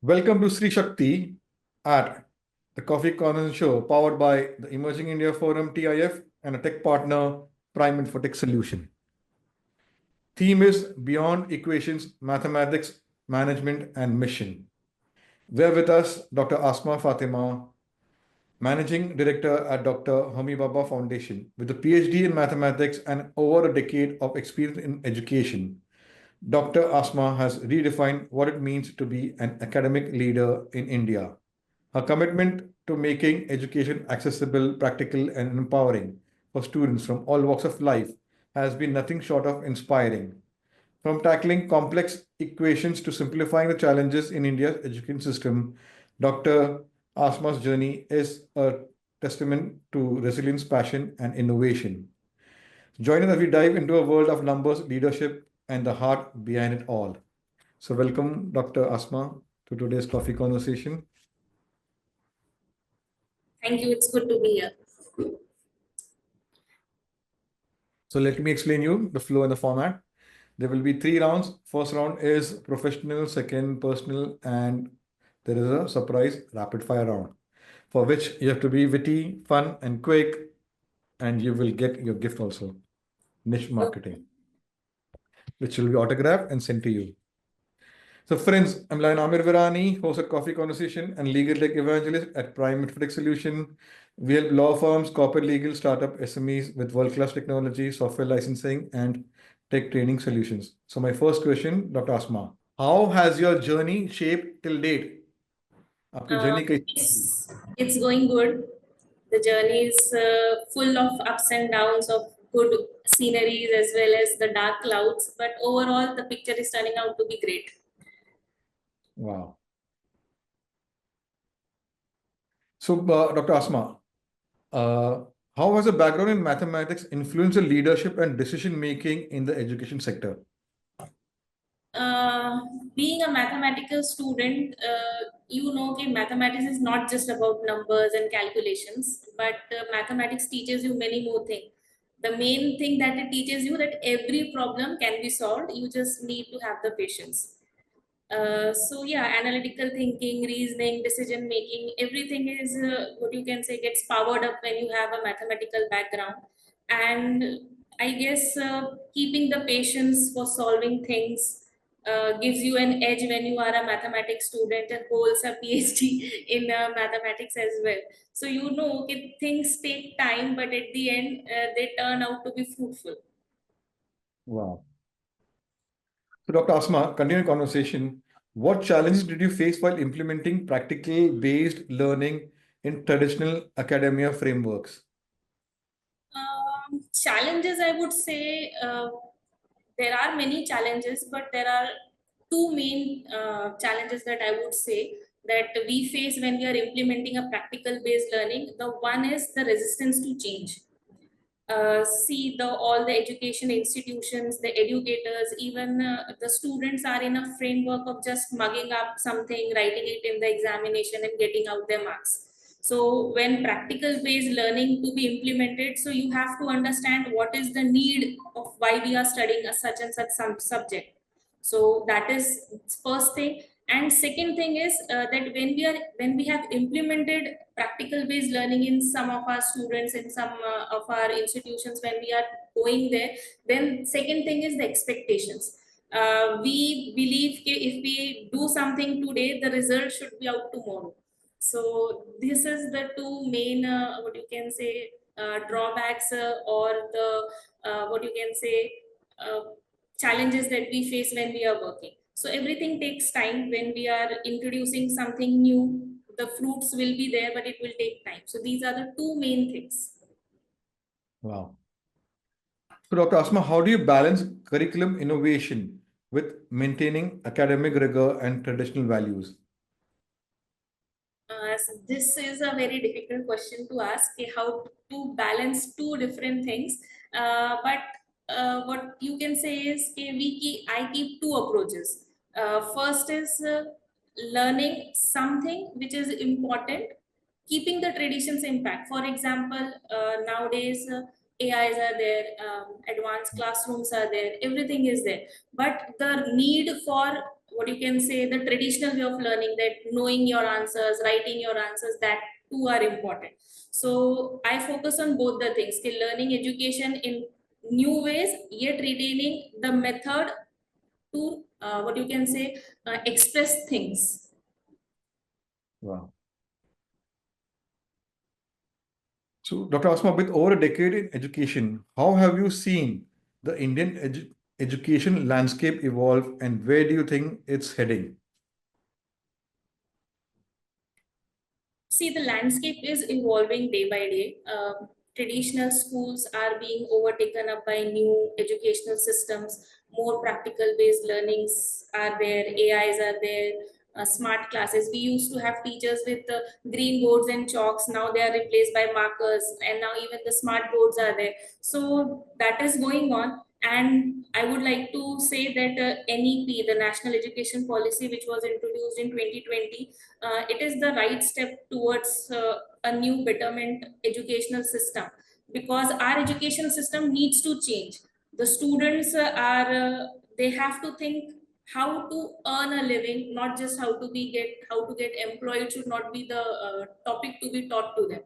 Welcome to Sri Shakti at the Coffee Corner Show, powered by the Emerging India Forum TIF and a tech partner, Prime Infotech Solution. Theme is Beyond Equations, Mathematics, Management, and Mission. We're with us Dr. Asma Fatima, Managing Director at Dr. Homibhabha Foundation, with a PhD in mathematics and over a decade of experience in education. Dr. Asma has redefined what it means to be an academic leader in India. Her commitment to making education accessible, practical, and empowering for students from all walks of life has been nothing short of inspiring. From tackling complex equations to simplifying the challenges in India's education system, Dr. Asma's journey is a testament to resilience, passion, and innovation. Join us as we dive into a world of numbers, leadership, and the heart behind it all. So, welcome, Dr. Asma, to today's coffee conversation. Thank you. It's good to be here. So, let me explain you the flow and the format. There will be 3 rounds. First round is professional, second personal, and there is a surprise rapid fire round for which you have to be witty, fun, and quick, and you will get your gift also, niche marketing, which will be autographed and sent to you. So, friends, I'm Lion Amir Virani, host at Coffee Conversation and legal tech evangelist at Prime Infotech Solution. We help law firms, corporate legal, startup SMEs with world-class technology, software licensing, and tech training solutions. So, my first question, Dr. Asma, how has your journey shaped till date? आपकी journey कैसी थी? It's going good. The journey is full of ups and downs of good sceneries as well as the dark clouds. But overall, the picture is turning out to be great. Wow. So, Dr. Asma, how has a background in mathematics influenced the leadership and decision making in the education sector? Being a mathematical student, you know that mathematics is not just about numbers and calculations, but mathematics teaches you many more things. The main thing that it teaches you that every problem can be solved. You just need to have the patience. So yeah, analytical thinking, reasoning, decision making, everything is what you can say gets powered up when you have a mathematical background. And I guess keeping the patience for solving things gives you an edge when you are a mathematics student and holds a PhD in mathematics as well. So you know, okay, things take time, but at the end, they turn out to be fruitful. Wow. So, Dr. Asma, continuing conversation, what challenges did you face while implementing practical-based learning in traditional academia frameworks? Challenges, I would say, there are many challenges, but there are two main challenges that I would say that we face when we are implementing a practical based learning. The one is the resistance to change. See the all the education institutions, the educators, even the students are in a framework of just mugging up something, writing it in the examination and getting out their marks. So when practical based learning to be implemented, so you have to understand what is the need of why we are studying a such and such some subject. So that is first thing. And second thing is that when we have implemented practical based learning in some of our students in some of our institutions, when we are going there, then second thing is the expectations. We believe if we do something today, the result should be out tomorrow. So this is the two main what you can say drawbacks or the what you can say uh, challenges that we face when we are working. So everything takes time. When we are introducing something new, the fruits will be there, but it will take time. So these are the two main things. Wow. So, Dr. Asma, how do you balance curriculum innovation with maintaining academic rigor and traditional values? So this is a very difficult question to ask, how to balance two different things. But what you can say is I keep two approaches. First is learning something which is important, keeping the traditions impact. For example, nowadays AIs are there, advanced classrooms are there, everything is there. But the need for what you can say, the traditional way of learning, that knowing your answers, writing your answers, that too are important. So I focus on both the things, skill learning education in new ways, yet retaining the method to what you can say, express things. Wow. So, Dr. Asma, with over a decade in education, how have you seen the Indian education landscape evolve, and where do you think it's heading? See, the landscape is evolving day by day. Traditional schools are being overtaken up by new educational systems. More practical based learnings are there, AIs are there, smart classes. We used to have teachers with green boards and chalks. Now they are replaced by markers, and now even the smart boards are there. So that is going on. And I would like to say that NEP, the National Education Policy, which was introduced in 2020, it is the right step towards a new betterment educational system, because our education system needs to change. The students they have to think how to earn a living, not just how to get employed should not be the topic to be taught to them.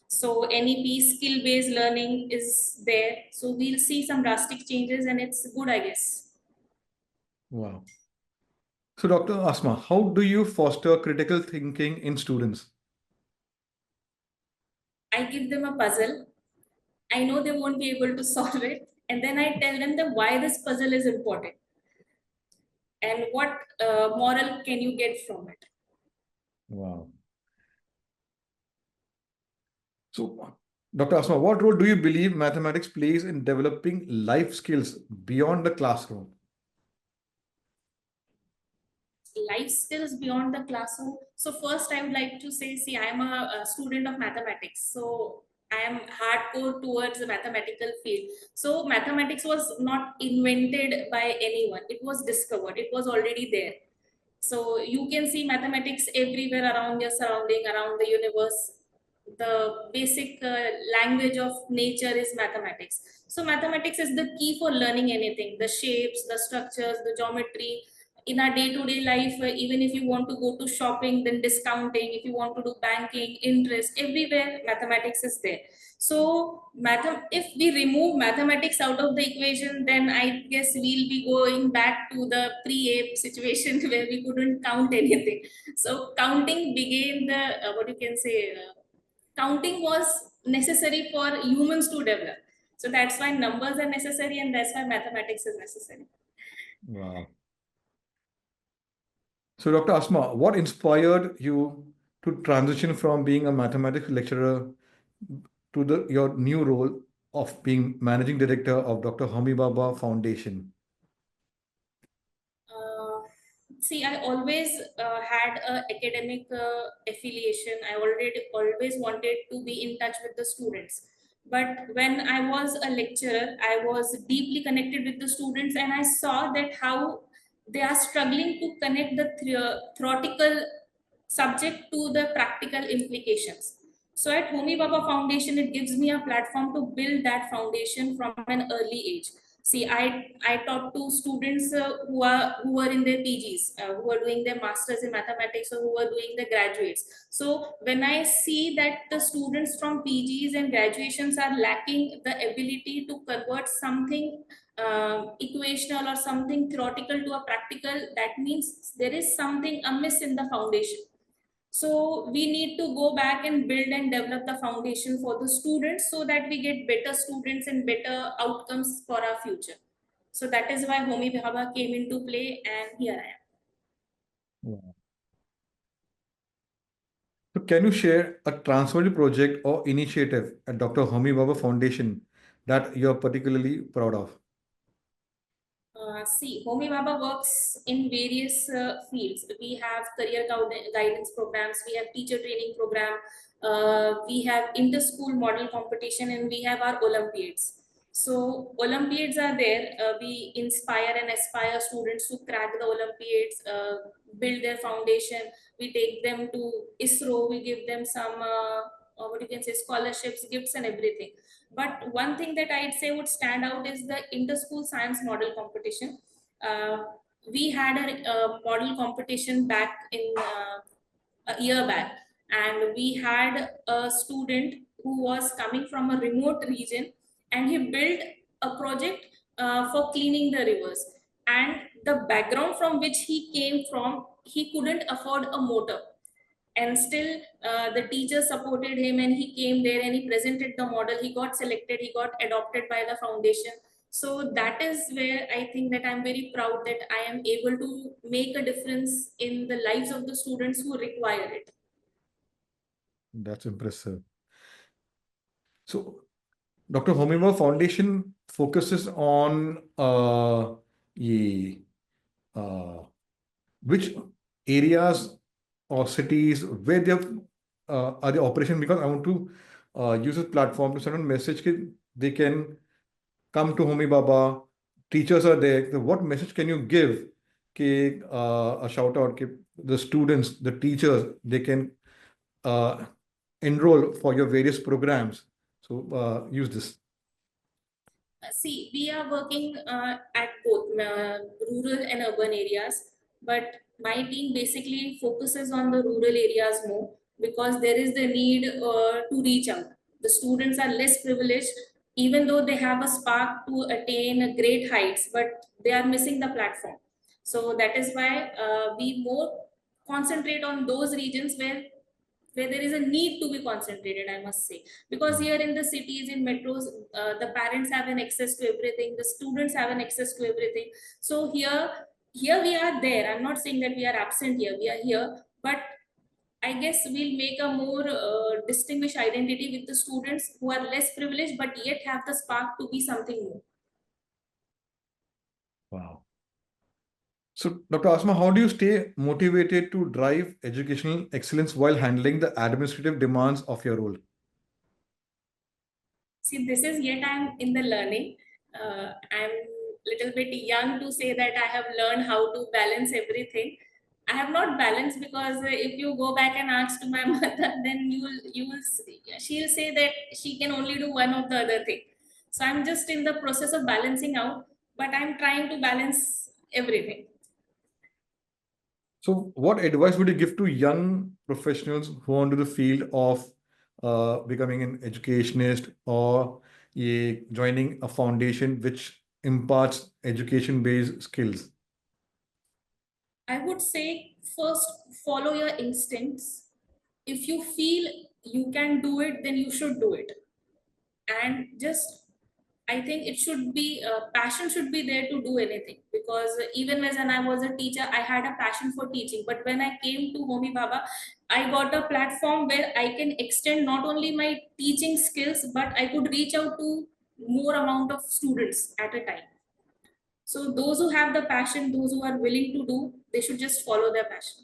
So NEP skill based learning is there, so we'll see some drastic changes, and it's good, I guess. Wow. So, Dr. Asma, how do you foster critical thinking in students? I give them a puzzle. I know they won't be able to solve it. And then I tell them that why this puzzle is important and what moral can you get from it. Wow. So, Dr. Asma, what role do you believe mathematics plays in developing life skills beyond the classroom? Life skills beyond the classroom. So first I would like to say, see, I am a student of mathematics. So I am hardcore towards the mathematical field. So mathematics was not invented by anyone. It was discovered. It was already there. So you can see mathematics everywhere around your surrounding, around the universe. The basic language of nature is mathematics. So mathematics is the key for learning anything, the shapes, the structures, the geometry. In our day-to-day life, even if you want to go to shopping, then discounting, if you want to do banking, interest, everywhere mathematics is there. So if we remove mathematics out of the equation, then I guess we'll be going back to the pre-ape situation where we couldn't count anything. So counting began the what you can say, counting was necessary for humans to develop. So that's why numbers are necessary, and that's why mathematics is necessary. Wow. So, Dr. Asma, what inspired you to transition from being a mathematics lecturer to your new role of being managing director of Dr. Homibhabha Foundation? Uh, See, I always had a academic affiliation. I always wanted to be in touch with the students. But when I was a lecturer, I was deeply connected with the students, and I saw that how they are struggling to connect the theoretical subject to the practical implications. So at Homibhabha Foundation, it gives me a platform to build that foundation from an early age. See, I talk to students who are in their PGs, who are doing their masters in mathematics, or who are doing the graduates. So when I see that the students from PGs and graduations are lacking the ability to convert something equational or something theoretical to a practical, that means there is something amiss in the foundation. So we need to go back and build and develop the foundation for the students, so that we get better students and better outcomes for our future. So that is why Homibhabha came into play, and here I am. Yeah. So, can you share a transformative project or initiative at Dr. Homibhabha Foundation that you're particularly proud of? See, Homibhabha works in various fields. We have career guidance programs, we have teacher training program, we have inter-school model competition, and we have our Olympiads. So Olympiads are there. We inspire and aspire students to crack the Olympiads, build their foundation. We take them to ISRO. We give them some what you can say, scholarships, gifts, and everything. But one thing that I'd say would stand out is the inter-school science model competition. Uh, we had a model competition back in a year back, and we had a student who was coming from a remote region, and he built a project for cleaning the rivers. And the background from which he came from, he couldn't afford a motor, and still the teacher supported him, and he came there and he presented the model, he got selected, he got adopted by the foundation. So that is where I think that I'm very proud that I am able to make a difference in the lives of the students who require it. That's impressive. So, Dr. Homibhabha Foundation focuses on uh, which areas or cities where they have are the operation, because I want to use this platform to send a message that they can come to Homibhabha. Teachers are there. So what message can you give? A shout out. The students, the teachers, they can uh, enroll for your various programs. So use this. See, we are working at both rural and urban areas, but my team basically focuses on the rural areas more, because there is the need to reach out. The students are less privileged, even though they have a spark to attain great heights, but they are missing the platform. So that is why we more concentrate on those regions where there is a need to be concentrated, I must say. Because here in the cities, in metros, the parents have an access to everything, the students have an access to everything. So here we are there. I'm not saying that we are absent here, we are here, but I guess we'll make a more distinguished identity with the students who are less privileged but yet have the spark to be something more. Wow. So, Dr. Asma, how do you stay motivated to drive educational excellence while handling the administrative demands of your role? See, this is yet I'm in the learning. I'm little bit young to say that I have learned how to balance everything. I have not balanced, because if you go back and ask to my mother, then she'll say that she can only do one of the other thing. So I'm just in the process of balancing out, but I'm trying to balance everything. So, what advice would you give to young professionals who want to the field of becoming an educationist or joining a foundation which imparts education-based skills? I would say first follow your instincts. If you feel you can do it, then you should do it. And just I think it should be passion should be there to do anything, because even when I was a teacher, I had a passion for teaching. But when I came to Homibhabha, I got a platform where I can extend not only my teaching skills, but I could reach out to more amount of students at a time. So those who have the passion, those who are willing to do, they should just follow their passion.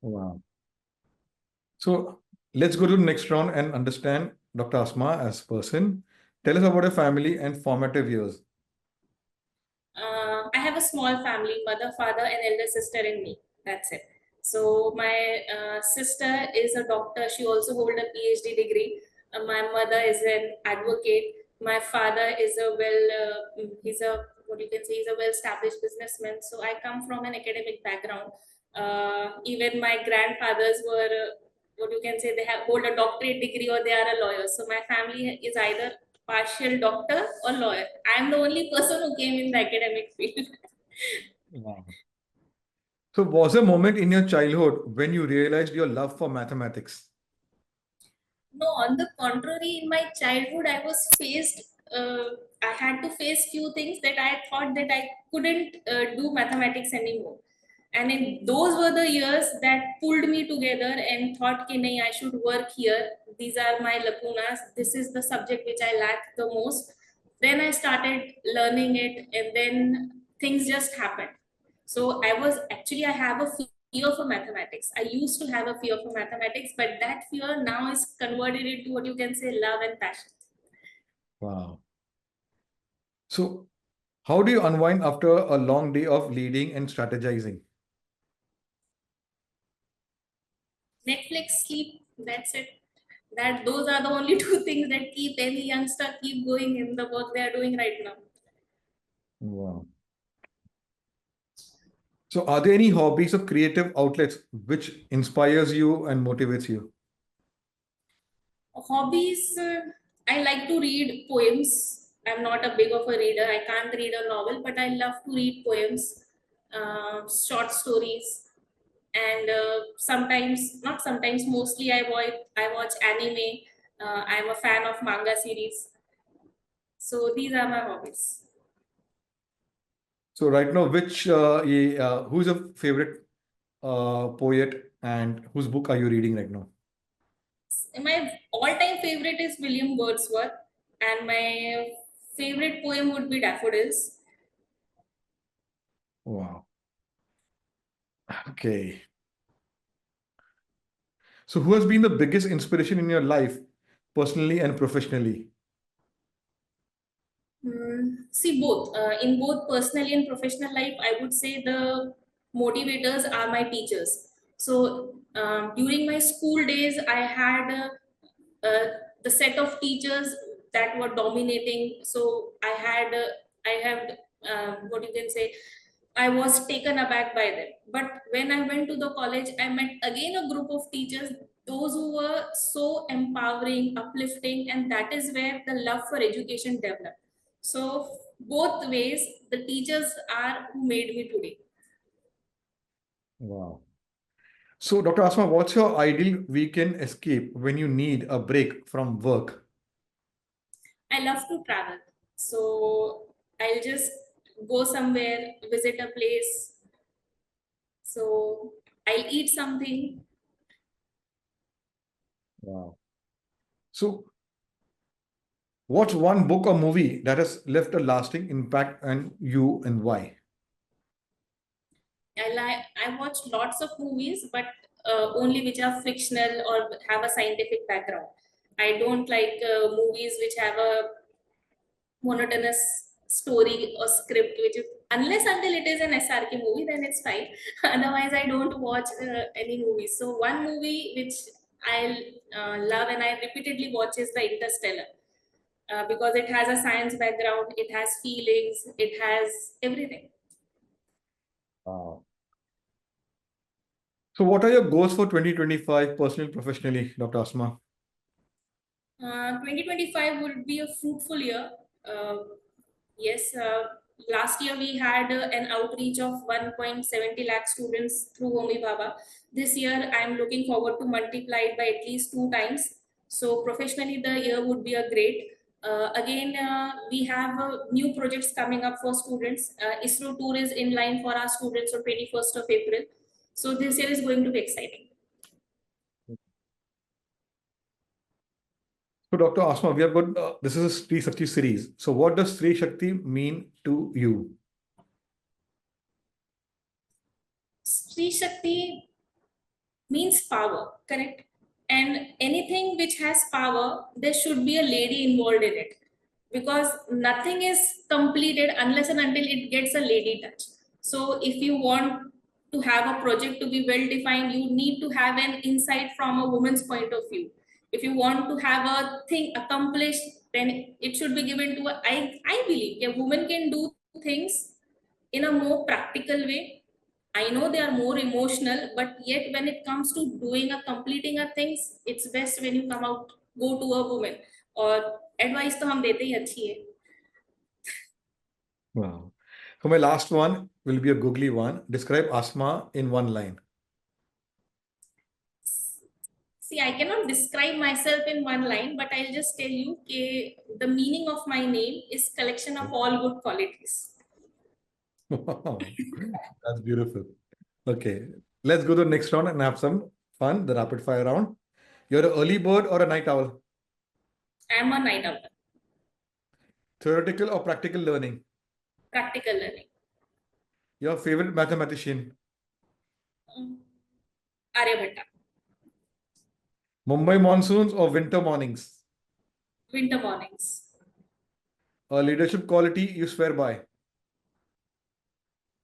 Wow. So, let's go to the next round and understand Dr. Asma as a person. Tell us about your family and formative years. I have a small family, mother, father, and elder sister, and me. That's it. So my sister is a doctor. She also holds a PhD degree. My mother is an advocate. My father is he's a, what you can say, he's a well-established businessman. So I come from an academic background. Even my grandfathers were, what you can say, they have hold a doctorate degree or they are a lawyer. So my family is either partial doctor or lawyer. I am the only person who came in the academic field. Wow. So, was there a moment in your childhood when you realized your love for mathematics? No, on the contrary, in my childhood, uh, I had to face few things that I thought that I couldn't do mathematics anymore. And those were the years that pulled me together and thought, कि नहीं, I should work here. These are my lacunas. This is the subject which I lack the most. Then I started learning it, and then things just happened. So I have a fear for mathematics. I used to have a fear for mathematics, but that fear now is converted into, what you can say, love and passion. Wow. So, how do you unwind after a long day of leading and strategizing? Netflix, sleep, that's it. Those are the only two things that keep any youngster keep going in the work they are doing right now. Wow. So are there any hobbies or creative outlets which inspires you and motivates you? Hobbies, I like to read poems. I'm not a big of a reader. I can't read a novel, but I love to read poems, short stories, and sometimes, not sometimes, mostly I watch anime. I'm a fan of manga series. So these are my hobbies. So right now, who's your favorite poet and whose book are you reading right now? My all-time favorite is William Wordsworth, and my favorite poem would be Daffodils. Wow. Okay. So who has been the biggest inspiration in your life, personally and professionally? See, both in both personally and professional life, I would say the motivators are my teachers. So during my school days, I had uh, the set of teachers that were dominating. So I have what you can say, I was taken aback by them. But when I went to the college, I met again a group of teachers, those who were so empowering, uplifting, and that is where the love for education developed. So both ways, the teachers are who made me today. Wow. So, Dr. Asma, what's your ideal weekend escape when you need a break from work? I love to travel. So I'll just go somewhere, visit a place. So I'll eat something. Wow. So, what's one book or movie that has left a lasting impact on you and why? I watch lots of movies, but only which are fictional or have a scientific background. I don't like movies which have a monotonous story or script, which is unless until it is an SRK movie, then it's fine. Otherwise, I don't watch any movies. So one movie which I love and I repeatedly watch is the Interstellar. Because it has a science background, it has feelings, it has everything. Wow. So, what are your goals for 2025, personally, professionally, Dr. Asma? 2025 would be a fruitful year. Uh, yes, last year we had an outreach of 1.70 lakh students through Homibhabha. This year I'm looking forward to multiply it by at least two times. So professionally, the year would be a great. Again, we have new projects coming up for students. ISRO tour is in line for our students on 21st of April. So this year is going to be exciting. So, Dr. Asma, we have got this is a Stree Shakti series. So, what does Stree Shakti mean to you? Sri Shakti means power, correct? And anything which has power, there should be a lady involved in it, because nothing is completed unless and until it gets a lady touch. So if you want to have a project to be well defined, you need to have an insight from a woman's point of view. If you want to have a thing accomplished, then it should be given to I believe a woman can do things in a more practical way. I know they are more emotional, but yet when it comes to doing or completing a things, it's best when you come out, go to a woman. और advice तो हम देते ही अच्छी है. Wow. So, my last one will be a googly one. Describe Asma in one line. See, I cannot describe myself in one line, but I'll just tell you कि the meaning of my name is collection of all good qualities. Wow. That's beautiful. Okay, let's go to the next round and have some fun, the rapid fire round. You're an early bird or a night owl? I'm a night owl. Theoretical or practical learning? Practical learning. Your favorite mathematician? Aryabhatta. Mumbai monsoons or winter mornings? Winter mornings. A leadership quality you swear by?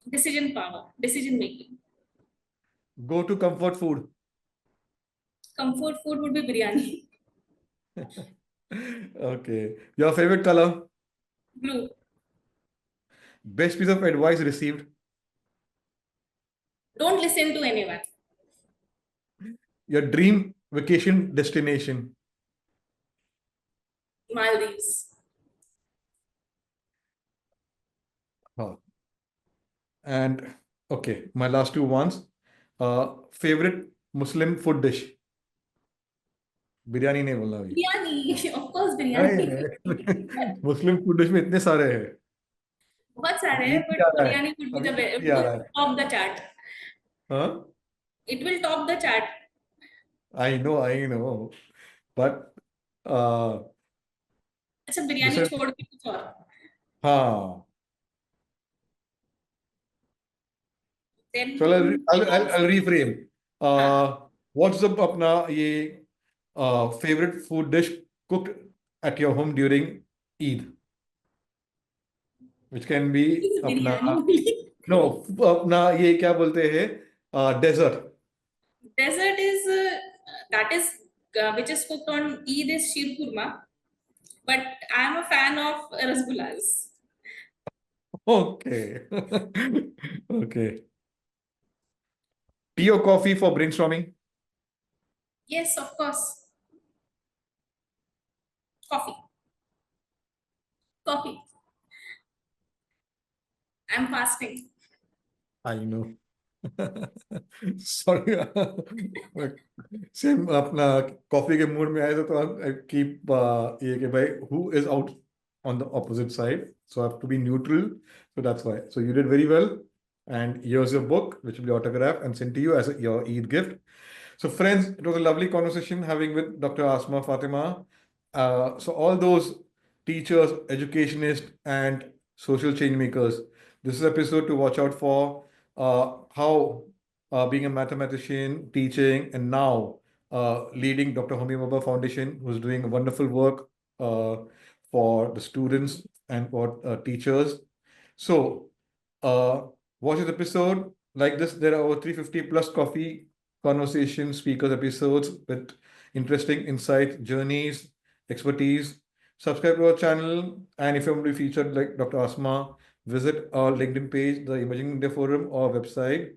Decision power. Decision making. Go to comfort food? Comfort food would be biryani. Okay. Your favorite color? Blue. Best piece of advice received? Don't listen to anyone. Your dream vacation destination. Maldives. Huh. And okay, my last two ones. Favorite Muslim food dish. Biryani नहीं बोलना अभी. Biryani. Of course, नहीं biryani. नहीं. मुस्लिम food dish में इतने सारे हैं. बहुत सारे अभी हैं, ईद भी but आ रहा है. biryani would be अभी the ईद best. भी It आ will रहा है. top the chart. हाँ. It will top the chart. I know. But अच्छा, बिरयानी जैसे छोड़ के कुछ और. हाँ. Then चलो what's I'll reframe. हाँ. What's the अपना ये favorite food dish cooked at your home during Eid, which can be Is अपना biryani only. no अपना ये क्या बोलते हैं dessert. Dessert is that is which is cooked on Eid is sheer kurma, but I am a fan of rasgullas. Okay. Okay. Tea or coffee for brainstorming? Yes, of course. Coffee. Coffee. I'm fasting. I know. Sorry. Same अपना coffee के mood में आए तो I keep ये कि भाई who is out on the opposite side, so I have to be neutral, so that's why. So you did very well, and here's your book which will be autographed and sent to you as your Eid gift. So, friends, it was a lovely conversation having with Dr. Asma Fatima. So, all those teachers, educationists, and social change makers, this is an episode to watch out for how being a mathematician, teaching, and now leading Dr. Homibhabha Foundation, who's doing wonderful work uh, for the students and for teachers. So, uh, watch this episode. Like this, there are over 350 plus coffee conversation speakers episodes with interesting insights, journeys, expertise. Subscribe to our channel, and if you want to be featured like Dr. Asma, visit our LinkedIn page, the Emerging India Forum, or website,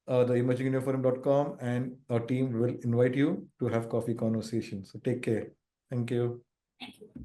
theemergingindiaforum.com, and our team will invite you to have coffee conversations. So take care. Thank you. Thank you.